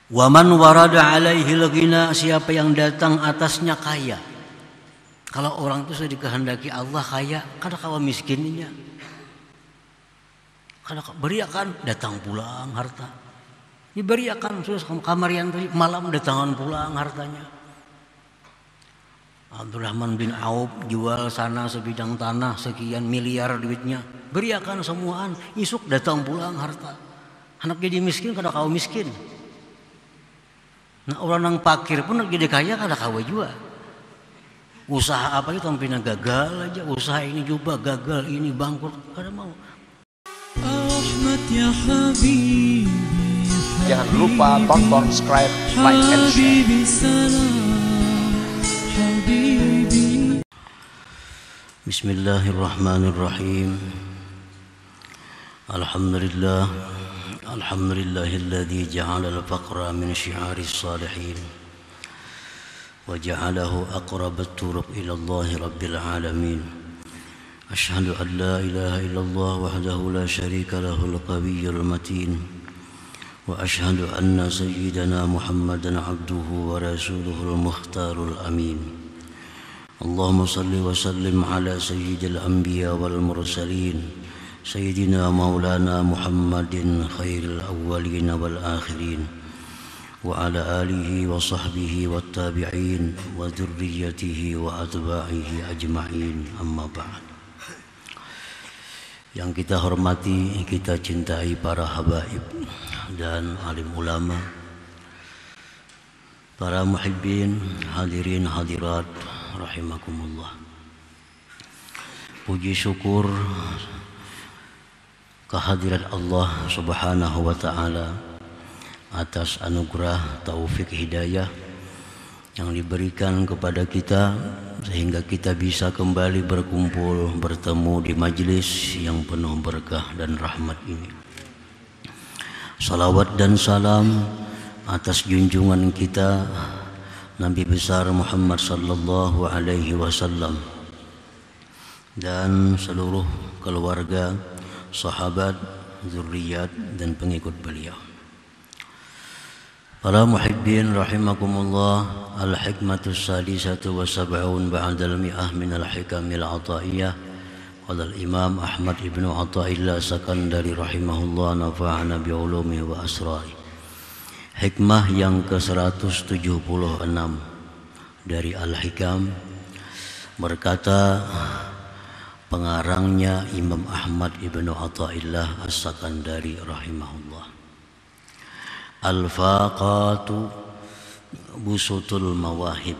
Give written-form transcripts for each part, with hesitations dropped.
Wa man warada alaihi al-ghina, siapa yang datang atasnya kaya. Kalau orang itu sudah dikehendaki Allah kaya, kada kawa miskinnya. Kada beriakan datang pulang harta. Diberiakan terus kamarian tadi malam datangan pulang hartanya. Abdurrahman bin Auf jual sana sebidang tanah sekian miliar duitnya, beriakan semuaan, isuk datang pulang harta. Anak jadi miskin kada kau miskin. Nah orang yang pakir pun nak jadi kaya kada kau juga. Usaha apa itu tampilnya gagal aja, usaha ini juga gagal, ini bangkrut, kada mau. Jangan lupa tonton, subscribe, like, and share. Bismillahirrahmanirrahim. Alhamdulillahilladzi ja'ala al-faqra min syi'aris salihin wa ja'alahu aqrabat turuq ila Allah rabbil alamin. Asyhadu an la ilaha illallah wahdahu la syarika lahul qawiyyul matin wa asyhadu anna sayyidana Muhammadan abduhu wa rasuluhul mukhtarul amin. Allahumma salli wa sallim ala sayyidil anbiya wal mursalin sayyidina maulana Muhammadin khairil awwalin wal akhirin wa ala alihi wa sahbihi wat tabi'in wa dzurriyyatihi wa atba'ihi ajma'in, amma ba'd. Yang kita hormati, kita cintai para habaib dan alim ulama, para muhibbin, hadirin hadirat rahimakumullah. Puji syukur kehadirat Allah Subhanahu wa taala atas anugerah taufik hidayah yang diberikan kepada kita sehingga kita bisa kembali berkumpul bertemu di majelis yang penuh berkah dan rahmat ini. Salawat dan salam atas junjungan kita Nabi besar Muhammad sallallahu alaihi wasallam dan seluruh keluarga, sahabat, zuriat dan pengikut beliau. Para muhibbin rahimakumullah, al-hikmatus sadisatu wa sab'un ba'dal mi'ah min al-hikamil ataiyah qala al-imam Ahmad ibnu Athaillah Sakandari rahimahullah nafa'ana bi'ulumihi wa asrari. Hikmah yang ke-176 dari Al-Hikam, berkata pengarangnya Imam Ahmad ibnu Athaillah As-Sakandari rahimahullah, al-faqatu busutul mawahib.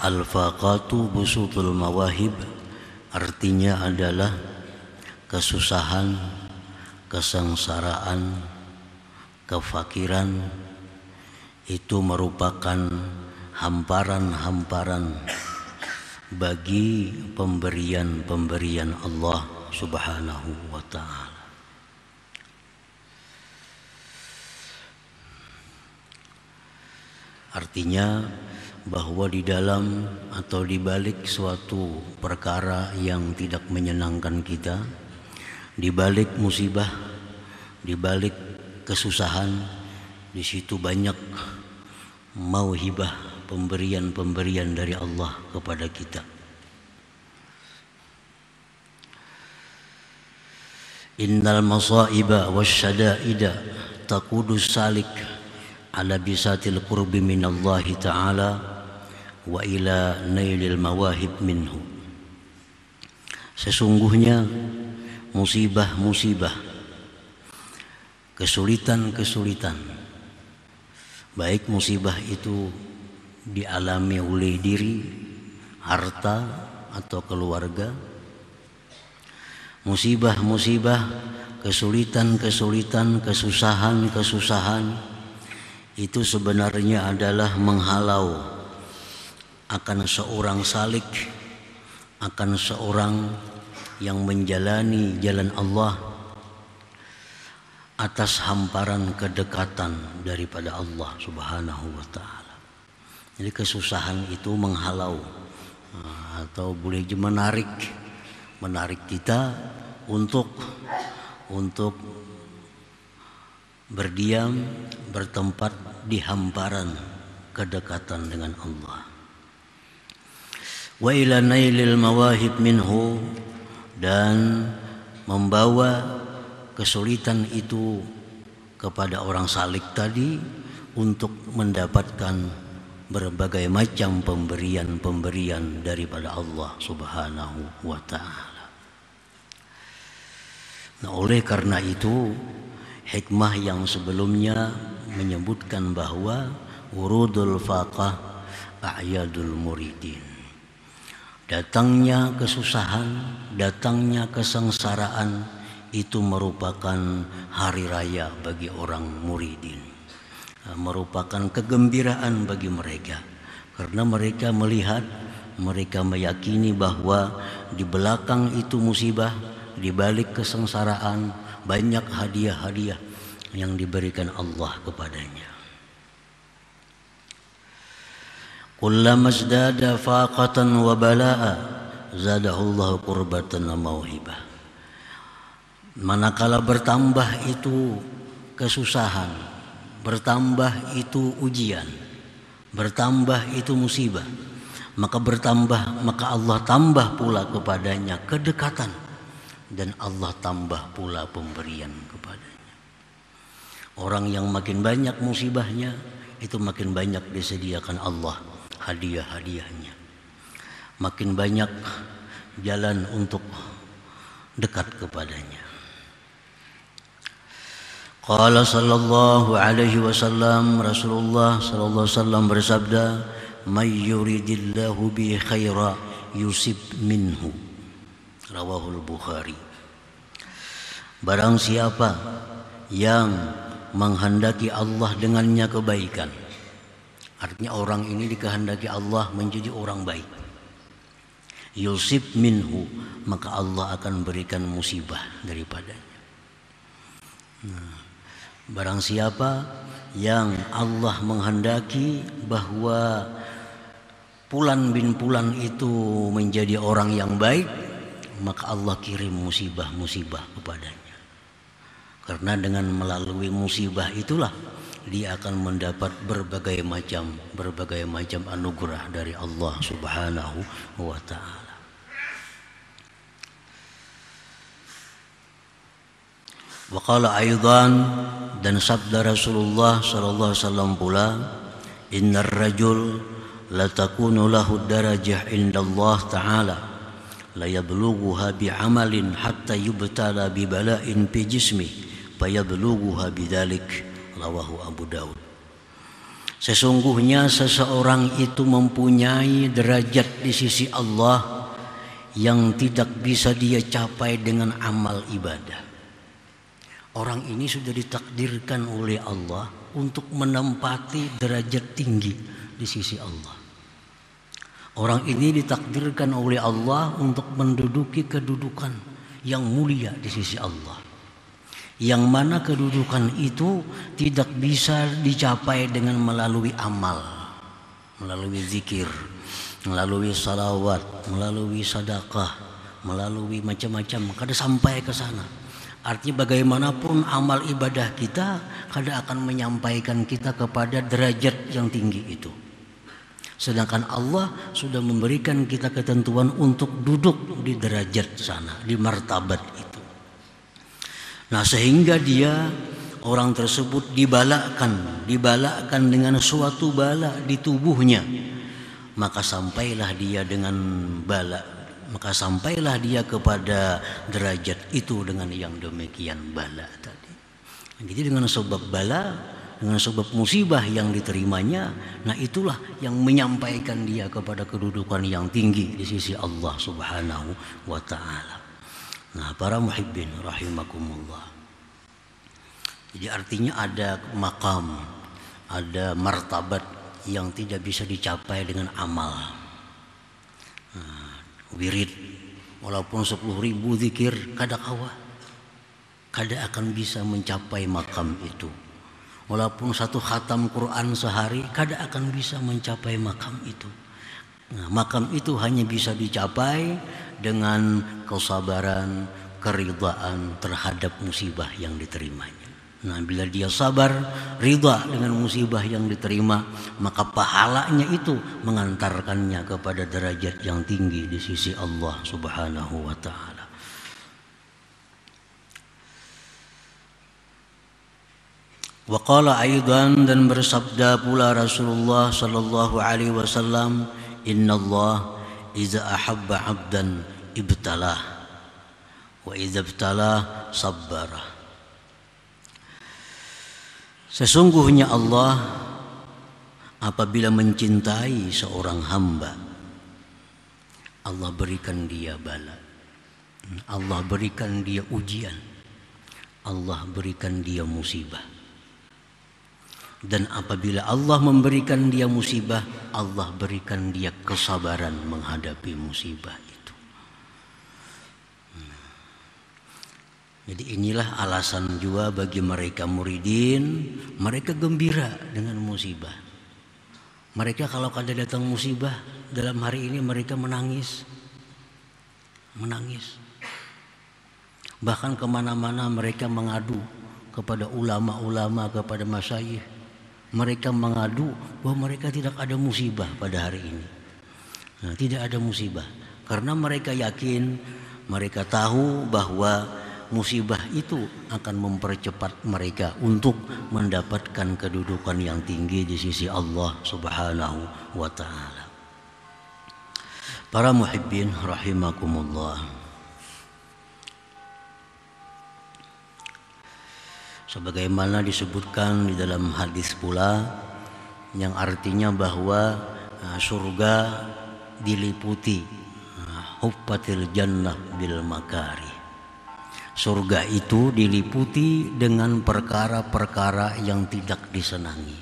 Al-faqatu busutul mawahib artinya adalah kesusahan, kesengsaraan, kefakiran itu merupakan hamparan-hamparan bagi pemberian-pemberian Allah Subhanahu wa ta'ala. Artinya bahwa di dalam atau di balik suatu perkara yang tidak menyenangkan kita, di balik musibah, di balik kesusahan, di situ banyak mauhibah, pemberian-pemberian dari Allah kepada kita. Innal masaiba wasyada'ida taqudus salik ala bisatil qurbi minallahi ta'ala wa ila nailil mawahib minhu. Sesungguhnya musibah-musibah, kesulitan-kesulitan, baik musibah itu dialami oleh diri, harta atau keluarga, musibah-musibah, kesulitan-kesulitan, kesusahan-kesusahan itu sebenarnya adalah menghalau akan seorang salik, akan seorang yang menjalani jalan Allah atas hamparan kedekatan daripada Allah Subhanahu wa ta'ala. Jadi kesusahan itu menghalau atau boleh menarik kita untuk berdiam, bertempat di hamparan kedekatan dengan Allah. Wa ila nailil mawahib minhu, dan membawa kesulitan itu kepada orang salik tadi untuk mendapatkan berbagai macam pemberian-pemberian daripada Allah Subhanahu wa ta'ala. Nah, oleh karena itu hikmah yang sebelumnya menyebutkan bahwa wurudul faqah a'yadul muridin. Datangnya kesusahan, datangnya kesengsaraan itu merupakan hari raya bagi orang muridin, merupakan kegembiraan bagi mereka, karena mereka melihat, mereka meyakini bahwa di belakang itu musibah, di balik kesengsaraan banyak hadiah-hadiah yang diberikan Allah kepadanya. Kullama zdada faqatan wa bala'a zadahullahu qurbatan wa mauhibah. Manakala bertambah itu kesusahan, bertambah itu ujian, bertambah itu musibah, maka Allah tambah pula kepadanya kedekatan, dan Allah tambah pula pemberian kepadanya. Orang yang makin banyak musibahnya, itu makin banyak disediakan Allah hadiah-hadiahnya, makin banyak jalan untuk dekat kepadanya. Qala sallallahu alaihi wasallam, Rasulullah sallallahu alaihi wasallam bersabda, may yuridillahu bi khaira yusib minhu, rawahul Bukhari. Barang siapa yang menghendaki Allah dengannya kebaikan, artinya orang ini dikehendaki Allah menjadi orang baik, yusib minhu, maka Allah akan berikan musibah daripadanya. Barang siapa yang Allah menghendaki bahwa Fulan bin Fulan itu menjadi orang yang baik, maka Allah kirim musibah-musibah kepadanya. Karena dengan melalui musibah itulah dia akan mendapat berbagai macam anugerah dari Allah Subhanahu wa ta'ala. Wa qala aidan, dan sabda Rasulullah sallallahu alaihi wasallam pula, innar rajul la takunu lahu darajah indallah ta'ala la yablughuha bi'amalin hatta yubtala bi bala'in fi jismi fayablughuha bidzalik, rawahu Abu Daud. Sesungguhnya seseorang itu mempunyai derajat di sisi Allah yang tidak bisa dia capai dengan amal ibadah. Orang ini sudah ditakdirkan oleh Allah untuk menempati derajat tinggi di sisi Allah. Orang ini ditakdirkan oleh Allah untuk menduduki kedudukan yang mulia di sisi Allah, yang mana kedudukan itu tidak bisa dicapai dengan melalui amal, melalui zikir, melalui salawat, melalui sedekah, melalui macam-macam, kada sampai ke sana. Artinya bagaimanapun amal ibadah kita kada akan menyampaikan kita kepada derajat yang tinggi itu. Sedangkan Allah sudah memberikan kita ketentuan untuk duduk di derajat sana, di martabat itu. Nah, sehingga orang tersebut dibalakan dengan suatu bala di tubuhnya. Maka sampailah dia kepada derajat itu dengan yang demikian bala tadi. Jadi dengan sebab bala, dengan sebab musibah yang diterimanya, nah itulah yang menyampaikan dia kepada kedudukan yang tinggi di sisi Allah Subhanahu wa ta'ala. Nah, para muhibbin rahimakumullah. Jadi artinya ada maqam, ada martabat yang tidak bisa dicapai dengan amal. Wirid walaupun 10.000 zikir kada akan bisa mencapai makam itu. Walaupun 1 khatam Quran sehari kada akan bisa mencapai makam itu. Nah, makam itu hanya bisa dicapai dengan kesabaran, keridhaan terhadap musibah yang diterimanya. Nah, bila dia sabar, ridha dengan musibah yang diterima, maka pahalanya itu mengantarkannya kepada derajat yang tinggi di sisi Allah Subhanahu wa taala. Wa qala aidan, dan bersabda pula Rasulullah sallallahu alaihi wasallam, "Innallaha idza ahabba 'abdan ibtalah wa idza ibtalah sabbara." Sesungguhnya Allah apabila mencintai seorang hamba, Allah berikan dia bala, Allah berikan dia ujian, Allah berikan dia musibah. Dan apabila Allah memberikan dia musibah, Allah berikan dia kesabaran menghadapi musibah itu. Jadi inilah alasan juga bagi mereka muridin, mereka gembira dengan musibah. Mereka kalau kada datang musibah, dalam hari ini mereka menangis. Bahkan kemana-mana mereka mengadu kepada ulama-ulama, kepada masyayikh. Mereka mengadu bahwa mereka tidak ada musibah pada hari ini. Nah, tidak ada musibah. Karena mereka yakin, mereka tahu bahwa musibah itu akan mempercepat mereka untuk mendapatkan kedudukan yang tinggi di sisi Allah Subhanahu wa taala. Para muhibbin rahimakumullah. Sebagaimana disebutkan di dalam hadis pula yang artinya bahwa surga diliputi huffatil jannah bil makari. Surga itu diliputi dengan perkara-perkara yang tidak disenangi.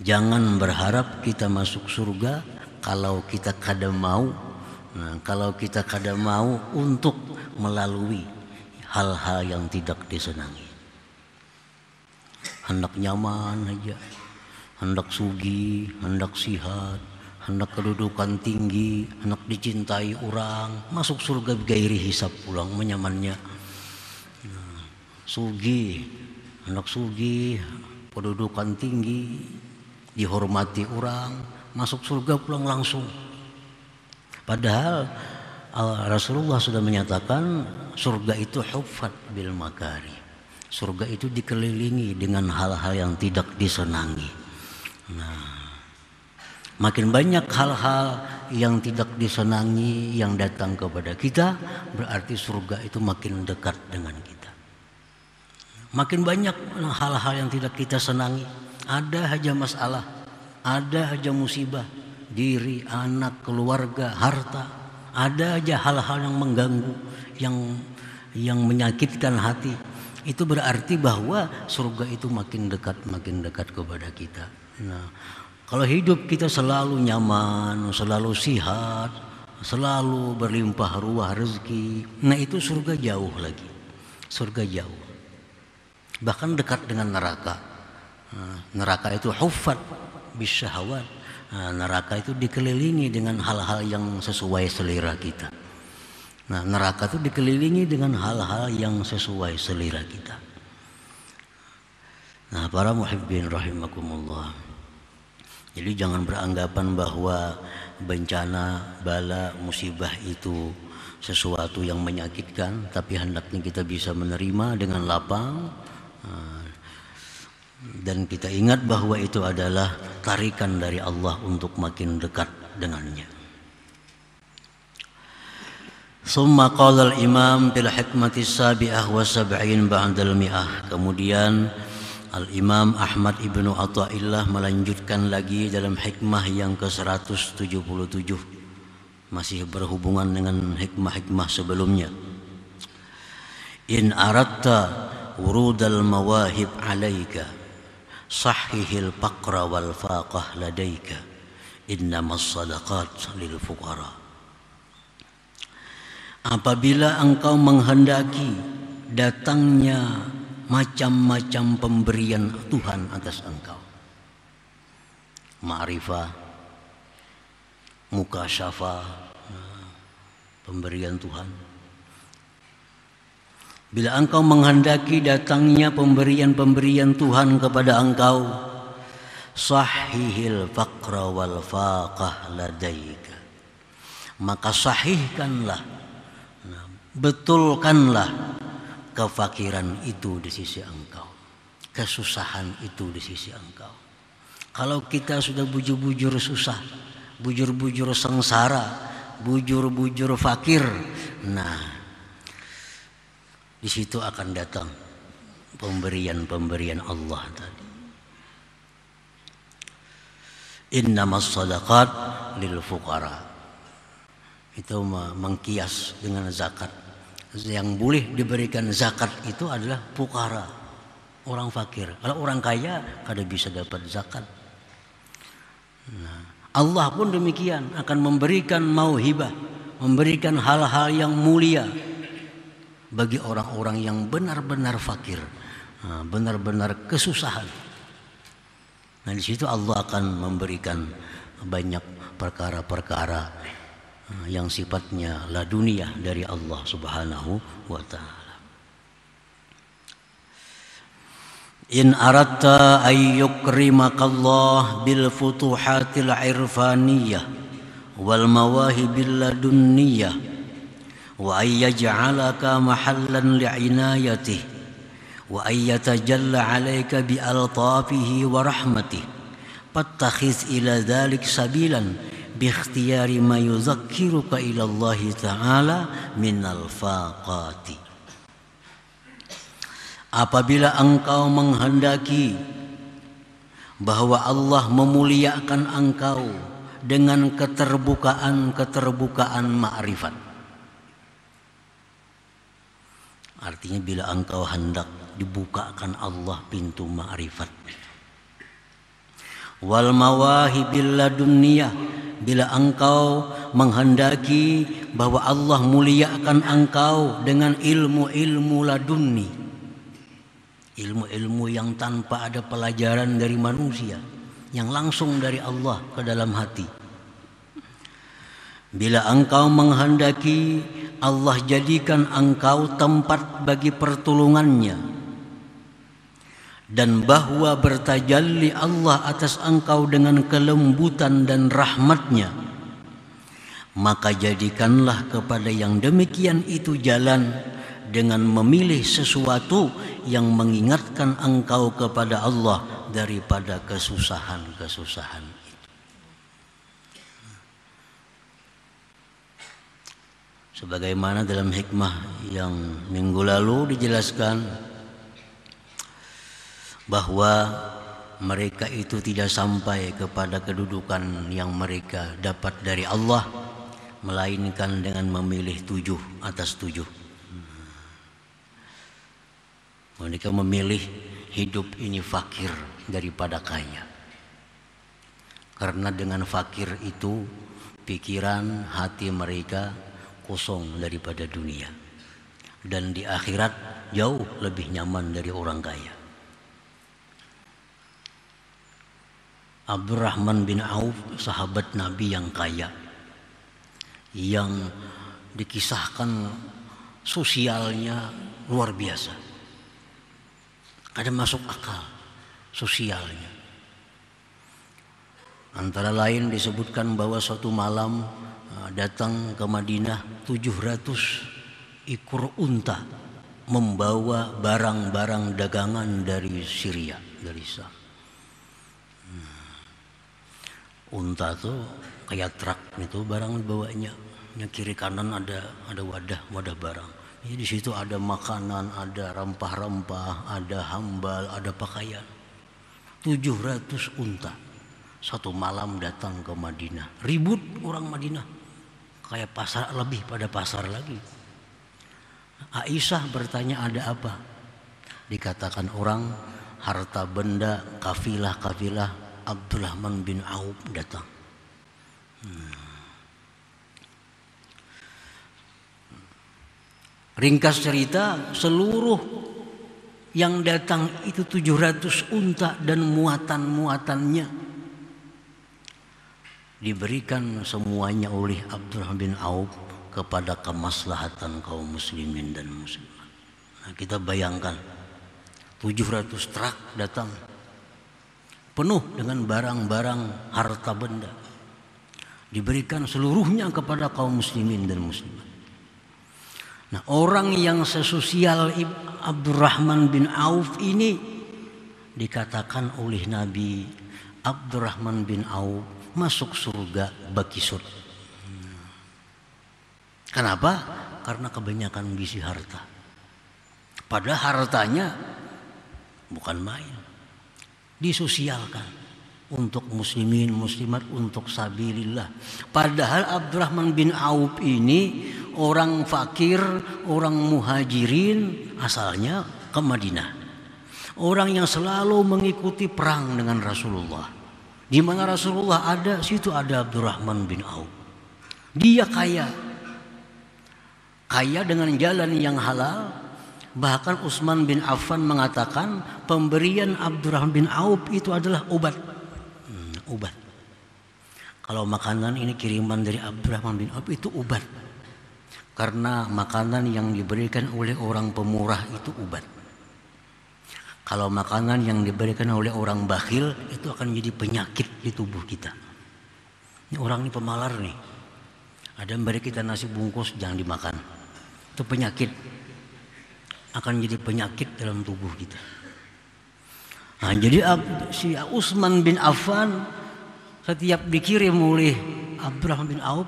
Jangan berharap kita masuk surga kalau kita kada mau. Nah, kalau kita kada mau untuk melalui hal-hal yang tidak disenangi. Hendak nyaman aja, hendak sugih, hendak sihat, hendak kedudukan tinggi, hendak dicintai orang, masuk surga gairi hisab pulang menyamannya. Sugih, hendak sugih, kedudukan tinggi, dihormati orang, masuk surga pulang langsung. Padahal Rasulullah sudah menyatakan surga itu huffat bil makari. Surga itu dikelilingi dengan hal-hal yang tidak disenangi. Nah, makin banyak hal-hal yang tidak disenangi yang datang kepada kita, berarti surga itu makin dekat dengan kita. Makin banyak hal-hal yang tidak kita senangi, ada aja masalah, ada aja musibah, diri, anak, keluarga, harta, ada aja hal-hal yang mengganggu, yang menyakitkan hati. Itu berarti bahwa surga itu makin dekat kepada kita. Nah, kalau hidup kita selalu nyaman, selalu sihat, selalu berlimpah ruah rezeki, nah itu surga jauh lagi. Surga jauh. Bahkan dekat dengan neraka. Neraka itu huffat bisyahawat. Neraka itu dikelilingi dengan hal-hal yang sesuai selera kita. Nah, neraka itu dikelilingi dengan hal-hal yang sesuai selera kita. Nah, para muhibbin rahimakumullah. Jadi jangan beranggapan bahwa bencana, bala, musibah itu sesuatu yang menyakitkan, tapi hendaknya kita bisa menerima dengan lapang. Dan kita ingat bahwa itu adalah tarikan dari Allah untuk makin dekat dengannya. Summa qala al-imam fil hikmati sabi'ah wa sab'in ba'dal mi'ah. Kemudian Al-Imam Ahmad ibnu Athaillah melanjutkan lagi dalam hikmah yang ke-177, masih berhubungan dengan hikmah-hikmah sebelumnya. In aradta wurudal mawahib alaika sahihil faqra wal faqah ladaika innamas sadaqat lil fuqara. Apabila engkau menghendaki datangnya macam-macam pemberian Tuhan atas engkau, ma'rifah, mukasyafah, pemberian Tuhan, Bila engkau menghendaki datangnya pemberian-pemberian Tuhan kepada engkau, sahihil faqra wal faqah ladaika, maka sahihkanlah, betulkanlah kefakiran itu di sisi engkau, kesusahan itu di sisi engkau. Kalau kita sudah bujur-bujur susah, bujur-bujur sengsara, bujur-bujur fakir, nah di situ akan datang pemberian-pemberian Allah tadi. Innamas shadaqat lil fuqara. Itu mengkias dengan zakat. Yang boleh diberikan zakat itu adalah fuqara, orang fakir. Kalau orang kaya kada bisa dapat zakat. Nah, Allah pun demikian akan memberikan mauhibah, memberikan hal-hal yang mulia bagi orang-orang yang benar-benar fakir, benar-benar kesusahan. Nah, di situ Allah akan memberikan banyak perkara-perkara yang sifatnya laduniyah dari Allah Subhanahu wa taala. In aratta ay yukrimakallah bil futuhatil irfaniyah wal mawahibil ladunniyah wa ay yaj'alaka mahallan li'inayatihi wa ay yatajalla 'alaika bi altafihi wa rahmatihi fattakhiz ila dhalik sabilan bi ikhtiyari ma yuzakkiruka ila Allah ta'ala minal faqati. Apabila engkau menghendaki bahwa Allah memuliakan engkau dengan keterbukaan ma'rifat, artinya bila engkau hendak dibukakan Allah pintu ma'rifat, wal mawahibil ladunniyah, bila engkau menghendaki bahwa Allah muliakan engkau dengan ilmu-ilmu ladunni, ilmu-ilmu yang tanpa ada pelajaran dari manusia, yang langsung dari Allah ke dalam hati. Bila engkau menghendaki Allah jadikan engkau tempat bagi pertolongannya, dan bahwa bertajalli Allah atas engkau dengan kelembutan dan rahmatnya, maka jadikanlah kepada yang demikian itu jalan dengan memilih sesuatu yang mengingatkan engkau kepada Allah daripada kesusahan-kesusahan itu. Sebagaimana dalam hikmah yang minggu lalu dijelaskan bahwa mereka itu tidak sampai kepada kedudukan yang mereka dapat dari Allah, melainkan dengan memilih 7 atas 7. Mereka memilih hidup ini fakir daripada kaya, karena dengan fakir itu pikiran hati mereka kosong daripada dunia, dan di akhirat jauh lebih nyaman dari orang kaya. Abdurrahman bin Auf, sahabat Nabi yang kaya, yang dikisahkan sosialnya luar biasa, ada masuk akal sosialnya. Antara lain disebutkan bahwa suatu malam datang ke Madinah 700 ekor unta membawa barang-barang dagangan dari Syria, dari Syam. Unta tuh kayak truk itu barang dibawanya, yang kiri kanan ada wadah barang. Jadi di situ ada makanan, ada rempah-rempah, ada hambal, ada pakaian. 700 unta satu malam datang ke Madinah. Ribut orang Madinah, kayak pasar, lebih pada pasar lagi. Aisyah bertanya, ada apa? Dikatakan orang, harta benda, kafilah Abdurrahman bin Auf datang. Ringkas cerita, seluruh yang datang itu 700 unta dan muatan-muatannya diberikan semuanya oleh Abdurrahman bin Auf kepada kemaslahatan kaum muslimin dan muslimat. Nah, kita bayangkan 700 truk datang penuh dengan barang-barang harta benda, diberikan seluruhnya kepada kaum muslimin dan muslimat. Nah, orang yang sesosial Abdurrahman bin Auf ini dikatakan oleh Nabi, Abdurrahman bin Auf masuk surga bakisut. Kenapa? Karena kebanyakan bisi harta. Padahal hartanya bukan main, disosialkan untuk muslimin muslimat, untuk sabilillah. Padahal Abdurrahman bin Auf ini orang fakir, orang muhajirin, asalnya ke Madinah. Orang yang selalu mengikuti perang dengan Rasulullah. Di mana Rasulullah ada, situ ada Abdurrahman bin Auf. Dia kaya dengan jalan yang halal. Bahkan Utsman bin Affan mengatakan pemberian Abdurrahman bin Auf itu adalah obat. Obat. Kalau makanan ini kiriman dari Abdurrahman bin Auf itu obat. Karena makanan yang diberikan oleh orang pemurah itu obat. Kalau makanan yang diberikan oleh orang bakhil itu akan jadi penyakit di tubuh kita. Ini orang ini pemalar nih. Ada yang beri kita nasi bungkus, jangan dimakan. Itu penyakit. Akan jadi penyakit dalam tubuh kita. Nah, jadi si Utsman bin Affan setiap dikirim oleh Abdurrahman bin Auf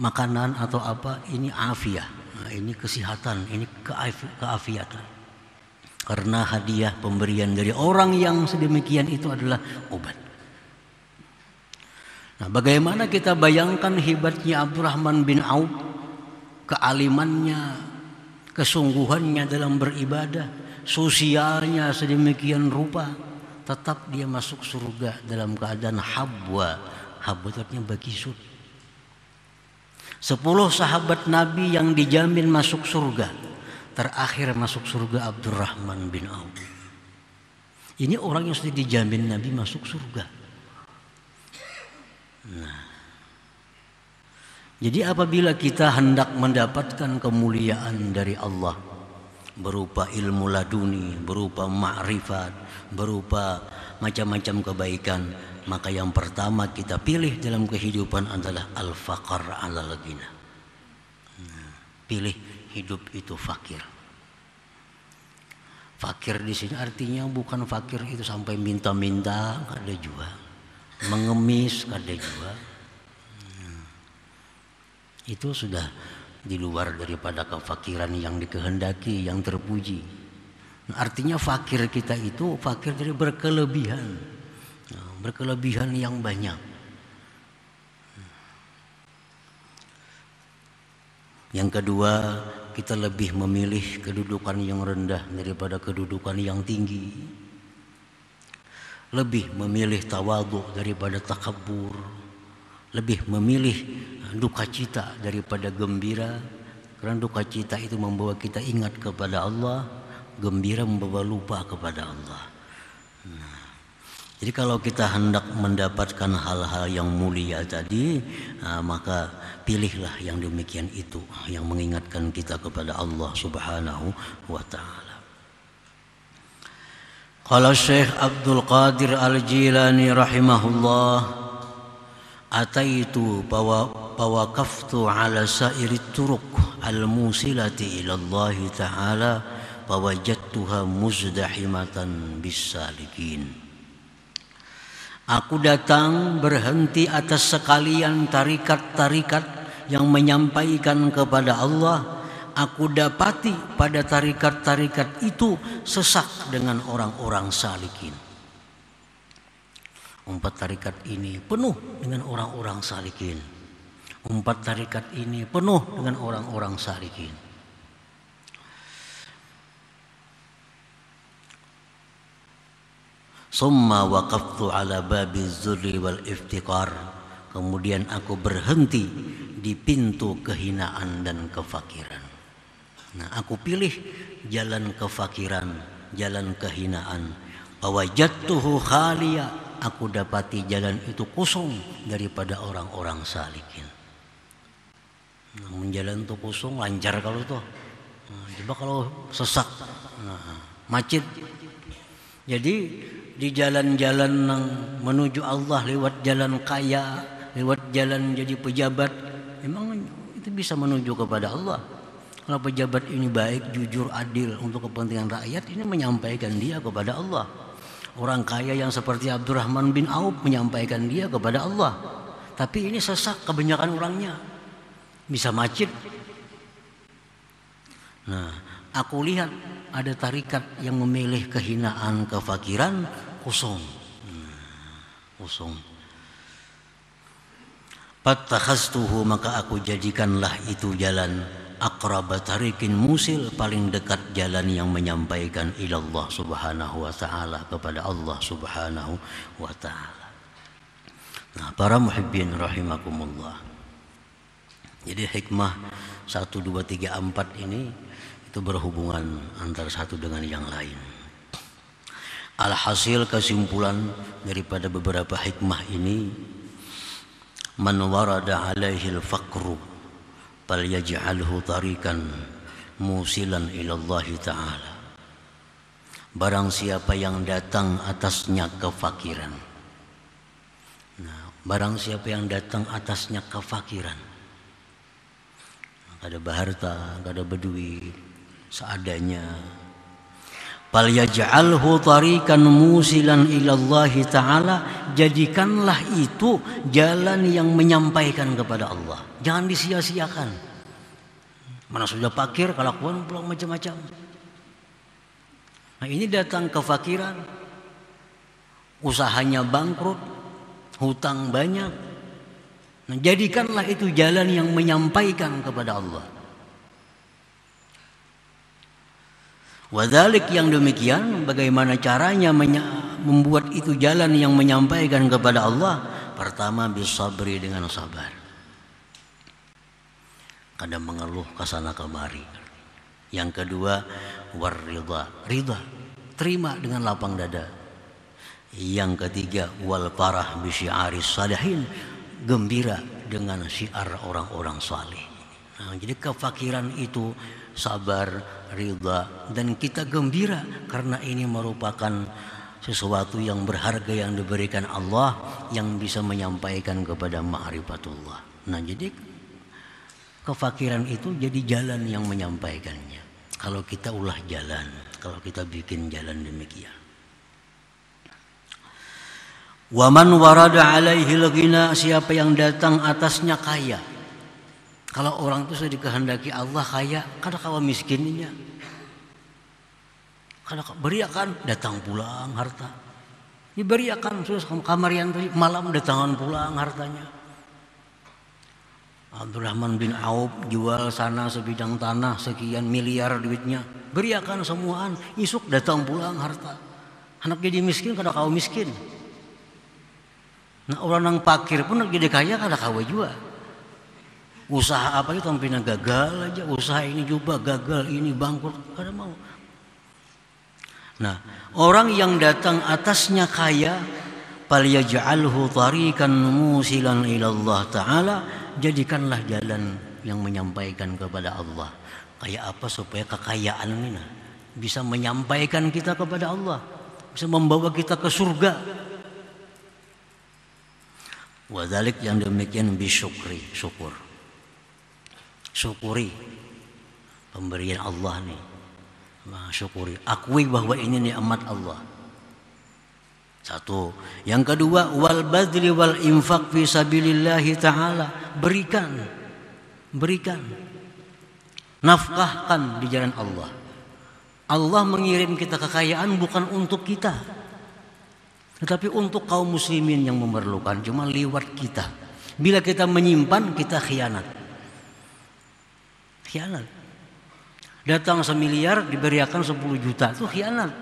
makanan atau apa, ini afiah. Nah, ini kesehatan, ini keafiatan. Karena hadiah pemberian dari orang yang sedemikian itu adalah obat. Nah, bagaimana kita bayangkan hebatnya Abdurrahman bin Auf, kealimannya, kesungguhannya dalam beribadah, sosialnya sedemikian rupa, tetap dia masuk surga dalam keadaan habwa. Habwa itu artinya bakisut. 10 sahabat Nabi yang dijamin masuk surga, terakhir masuk surga Abdurrahman bin Auf. Ini orang yang sudah dijamin Nabi masuk surga. Nah, jadi apabila kita hendak mendapatkan kemuliaan dari Allah berupa ilmu laduni, berupa ma'rifat, berupa macam-macam kebaikan, maka yang pertama kita pilih dalam kehidupan adalah al-faqar alal ghina. Pilih hidup itu fakir. Fakir di sini artinya bukan fakir itu sampai minta-minta, kada juga. Mengemis, kada juga. Itu sudah di luar daripada kefakiran yang dikehendaki, yang terpuji. Artinya fakir kita itu fakir dari berkelebihan, berkelebihan yang banyak. Yang kedua, kita lebih memilih kedudukan yang rendah daripada kedudukan yang tinggi. Lebih memilih tawadhu daripada takabbur. Lebih memilih duka cita daripada gembira. Karena duka cita itu membawa kita ingat kepada Allah, gembira membawa lupa kepada Allah. Nah, jadi kalau kita hendak mendapatkan hal-hal yang mulia tadi, maka pilihlah yang demikian itu, yang mengingatkan kita kepada Allah Subhanahu wa ta'ala. Qala Syekh Abdul Qadir Al-Jilani rahimahullah, ataitu fawaqaftu ala sairi turuq al-musilati ila Allah ta'ala fawajadtuha muzdahimatan bis-salikin. Aku datang berhenti atas sekalian tarikat-tarikat yang menyampaikan kepada Allah. Aku dapati pada tarikat-tarikat itu sesak dengan orang-orang salikin. 4 tarikat ini penuh dengan orang-orang salikin. 4 tarikat ini penuh dengan orang-orang salikin. Summa waqaftu ala babi dzulli wal iftiqar. Kemudian aku berhenti di pintu kehinaan dan kefakiran. Nah, aku pilih jalan kefakiran, jalan kehinaan. Wajadtuhu khaliya. Aku dapati jalan itu kosong daripada orang-orang salikin. Namun jalan itu kosong, lancar kalau tuh. Coba kalau sesak, macet. Jadi di jalan-jalan yang menuju Allah lewat jalan kaya, lewat jalan jadi pejabat, memang itu bisa menuju kepada Allah. Kalau pejabat ini baik, jujur, adil untuk kepentingan rakyat, ini menyampaikan dia kepada Allah. Orang kaya yang seperti Abdurrahman bin Auf menyampaikan dia kepada Allah. Tapi ini sesak kebanyakan orangnya, bisa macet. Nah, aku lihat ada tarikat yang memilih kehinaan, kefakiran, kosong. Kosong. Fattakhastuhu, maka aku jadikanlah itu jalan aqraba tariqin musil, paling dekat jalan yang menyampaikan ilallah subhanahu wa ta'ala, kepada Allah subhanahu wa ta'ala. Nah, para muhibbin rahimakumullah. Jadi hikmah 1, 2, 3, 4 ini itu berhubungan antara satu dengan yang lain. Alhasil kesimpulan daripada beberapa hikmah ini, man warada alaihi al-faqru falyaj'alhu tariqan musilan ila Allah ta'ala. Barang siapa yang datang atasnya kefakiran. Nah, barang siapa yang datang atasnya kefakiran, gak ada baharta, gak ada berduit, seadanya. Falyaj'alhu tariqan musilan ila Allah ta'ala, jadikanlah itu jalan yang menyampaikan kepada Allah. Jangan disia-siakan. Mana sudah fakir, kelakuan pulang macam-macam. Nah, ini datang kefakiran, usahanya bangkrut, hutang banyak. Nah, jadikanlah itu jalan yang menyampaikan kepada Allah. Wadhalik, yang demikian, bagaimana caranya membuat itu jalan yang menyampaikan kepada Allah? Pertama, bisabri, dengan sabar. Kadang mengeluh kesana kemari. Yang kedua, warridha, ridha, terima dengan lapang dada. Yang ketiga, wal farah bi syi'aris salihin, gembira dengan syiar orang-orang saleh. Nah, jadi kefakiran itu sabar, ridha, dan kita gembira karena ini merupakan sesuatu yang berharga yang diberikan Allah yang bisa menyampaikan kepada ma'rifatullah. Nah, jadi kefakiran itu jadi jalan yang menyampaikannya. Kalau kita ulah jalan, kalau kita bikin jalan demikian. Wa man warada alaihi al-ghina, siapa yang datang atasnya kaya. Kalau orang itu sudah dikehendaki Allah kaya, kada kawa miskinnya. Kada beriakan datang pulang harta. Diberiakan terus kamarian malam datangan pulang hartanya. Abdurrahman bin Auf jual sana sebidang tanah sekian miliar duitnya, beriakan semuaan, isuk datang pulang harta. Anak jadi miskin kada kau miskin. Nah, orang yang fakir pun jadi kaya kada kau juga. Usaha apa itu tampilnya gagal aja, usaha ini juga gagal, ini bangkrut, kada mau. Nah, orang yang datang atasnya kaya, falyaj'alhu tariqan musilan ila Allah ta'ala, jadikanlah jalan yang menyampaikan kepada Allah. Kayak apa supaya kekayaan ini bisa menyampaikan kita kepada Allah, bisa membawa kita ke surga. Wadhalik, yang demikian bisyukri, syukur. Syukuri pemberian Allah nih. Syukuri, akui bahwa ini nikmat Allah. Satu. Yang kedua, wal badli wal infaq fi sabilillah ta'ala, berikan, nafkahkan di jalan Allah. Allah mengirim kita kekayaan bukan untuk kita, tetapi untuk kaum muslimin yang memerlukan, cuma lewat kita. Bila kita menyimpan, kita khianat. Datang 1 miliar diberiakan 10 juta, itu khianat.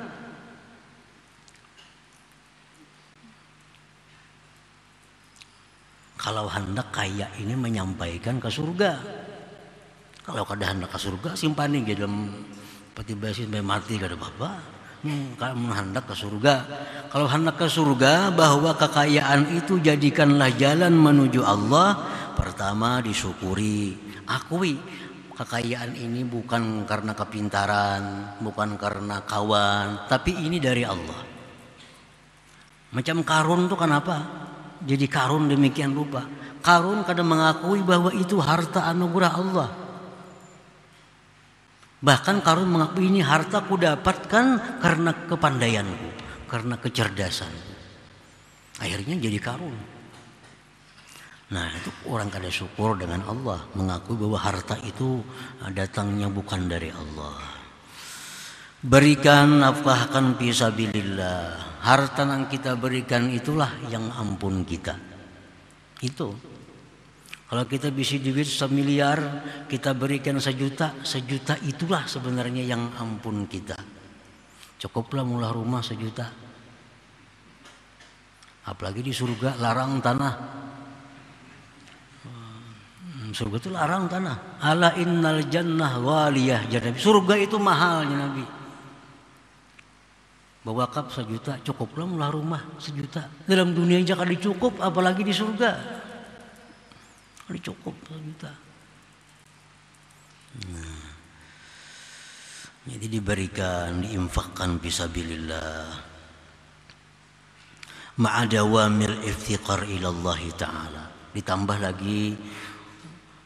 Kalau hendak kaya ini menyampaikan ke surga. Kalau kada hendak ke surga, simpan di dalam peti besi sampai mati kada apa-apa. Kalau hendak ke surga, kalau hendak ke surga, bahwa kekayaan itu jadikanlah jalan menuju Allah. Pertama disyukuri, akui. kekayaan ini bukan karena kepintaran, bukan karena kawan, tapi ini dari Allah. Macam Qarun tuh kenapa jadi Qarun demikian rupa? Qarun kadang mengakui bahwa itu harta anugerah Allah. Bahkan Qarun mengakui ini harta ku dapatkan karena kepandaianku, karena kecerdasanku. Akhirnya jadi Qarun. Nah, itu orang kada syukur dengan Allah, mengakui bahwa harta itu datangnya bukan dari Allah. Berikan, nafkahkan fi sabilillah. Harta yang kita berikan itulah yang ampun kita. Itu. Kalau kita bisa duit 1 miliar, kita berikan 1 juta, 1 juta itulah sebenarnya yang ampun kita. Cukuplah mula rumah 1 juta. Apalagi di surga larang tanah. Surga itu larang tanah. Ala innal jannah waliyah. Surga itu mahalnya Nabi. Bawa kap 1 juta, cukuplah mula rumah 1 juta. Dalam dunia aja kada cukup, apalagi di surga. Kada cukup 1 juta. Nah, jadi diberikan, diinfakkan fisabilillah. Ma'adawamil iftiqar ilallah ta'ala. Ditambah lagi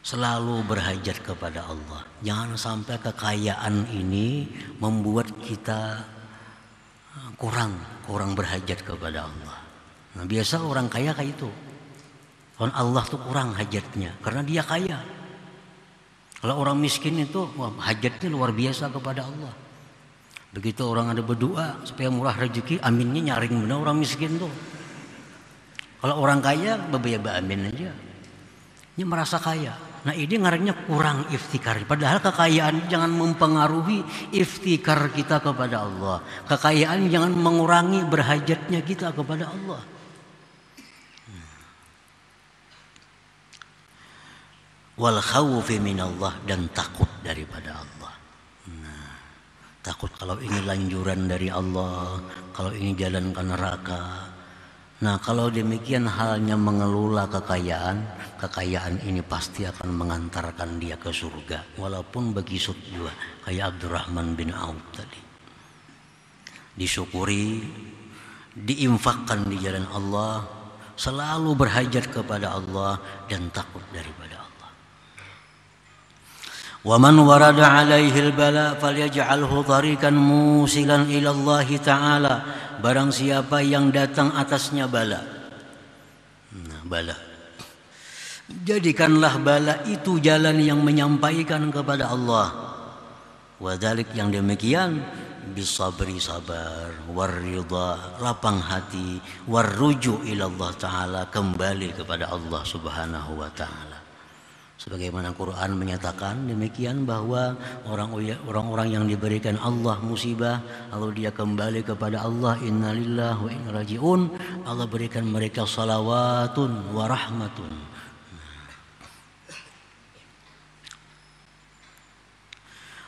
selalu berhajat kepada Allah. Jangan sampai kekayaan ini membuat kita kurang berhajat kepada Allah. Nah, biasa orang kaya kayak itu. Orang Allah tuh kurang hajatnya karena dia kaya. Kalau orang miskin itu hajatnya luar biasa kepada Allah. Begitu orang ada berdoa supaya murah rezeki, aminnya nyaring benar orang miskin tuh. Kalau orang kaya beba amin aja. Dia merasa kaya. Nah, ini ngarannya kurang iftikar. Padahal kekayaan jangan mempengaruhi iftikar kita kepada Allah. Kekayaan jangan mengurangi berhajatnya kita kepada Allah. Wal khawfi minallah, dan takut daripada Allah. Nah, takut kalau ini lanjuran dari Allah, kalau ini jalan ke neraka. Nah, kalau demikian halnya mengelola kekayaan ini pasti akan mengantarkan dia ke surga, walaupun begisut juga kayak Abdurrahman bin Auf tadi. Disyukuri, diinfakkan di jalan Allah, selalu berhajat kepada Allah dan takut daripada Allah. Wa man warada alaihi al-bala falyaj'alhu tariqan musilan ila Allah Ta'ala. Barang siapa yang datang atasnya bala. Nah, bala. Jadikanlah bala itu jalan yang menyampaikan kepada Allah. Wa dzalik, yang demikian, bisabri, sabar, warridha, lapang hati, warruju ila Allah Ta'ala, kembali kepada Allah Subhanahu wa Ta'ala. Sebagaimana Quran menyatakan demikian, bahwa orang-orang yang diberikan Allah musibah lalu dia kembali kepada Allah, innalillahi wa inna rajiun, Allah berikan mereka salawatun wa rahmatun.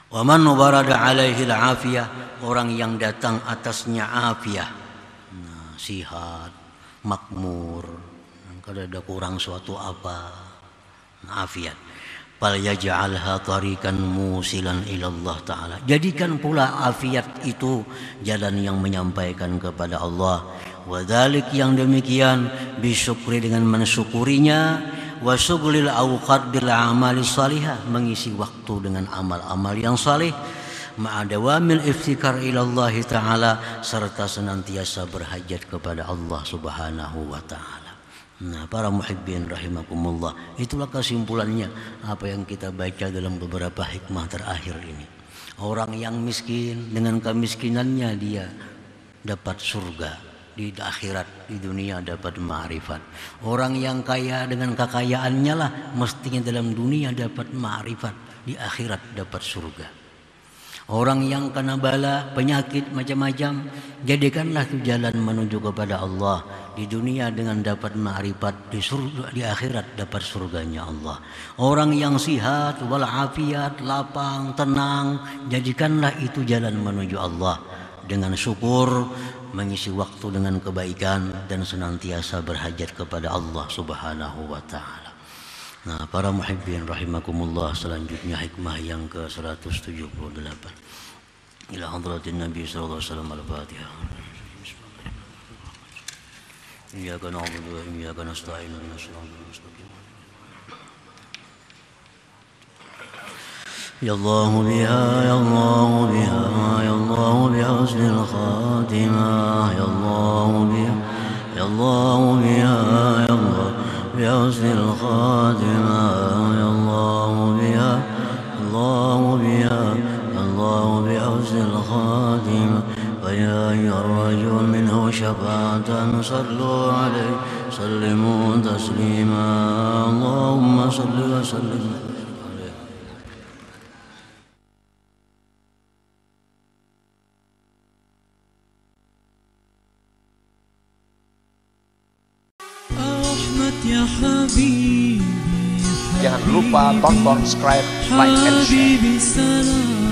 Wa man warada alaihi al-afiyah, orang yang datang atasnya afiyah, nah, sihat, makmur, kalau ada kurang suatu apa, afiat, fal yaj'alha tariqan musilan ila Allah Ta'ala. Jadikan pula afiat itu jalan yang menyampaikan kepada Allah. Wa dzalik, yang demikian, bisyukri, dengan mensyukurinya, wa syughlil awqat bil amali salihah, mengisi waktu dengan amal-amal yang saleh, ma'adawamil iftikar ila Allah Ta'ala, serta senantiasa berhajat kepada Allah Subhanahu wa Ta'ala. Nah, para muhibbin rahimakumullah, itulah kesimpulannya apa yang kita baca dalam beberapa hikmah terakhir ini. Orang yang miskin, dengan kemiskinannya dia dapat surga di akhirat, di dunia dapat ma'rifat. Orang yang kaya, dengan kekayaannya lah mestinya dalam dunia dapat ma'rifat, di akhirat dapat surga. Orang yang kena bala, penyakit macam-macam, jadikanlah itu jalan menuju kepada Allah. Di dunia dengan dapat ma'rifat, di surga, di akhirat dapat surganya Allah. Orang yang sihat, walafiat, lapang, tenang, jadikanlah itu jalan menuju Allah. Dengan syukur, mengisi waktu dengan kebaikan, dan senantiasa berhajat kepada Allah Subhanahu wa Ta'ala. Nah, para muhibbin rahimakumullah, selanjutnya hikmah yang ke-178. Ila hadratin Nabi sallallahu alaihi wasallam al-Fatihah. Iyyaka na'budu wa iyyaka nasta'in ihdinas siratal mustaqim. Ya Allah biha ya Allah biha ya Allah biha husnul khatimah ya Allah biha ya Allah biha ya Allah biha husnul khatimah ya Allah biha Allah biha Allah biha husnul khatimah wa ya ayyuhar minhu syafa'atan sallu alaihi sallimu taslima Allahumma salli wa sallim. Jangan lupa tonton, subscribe, like, and share.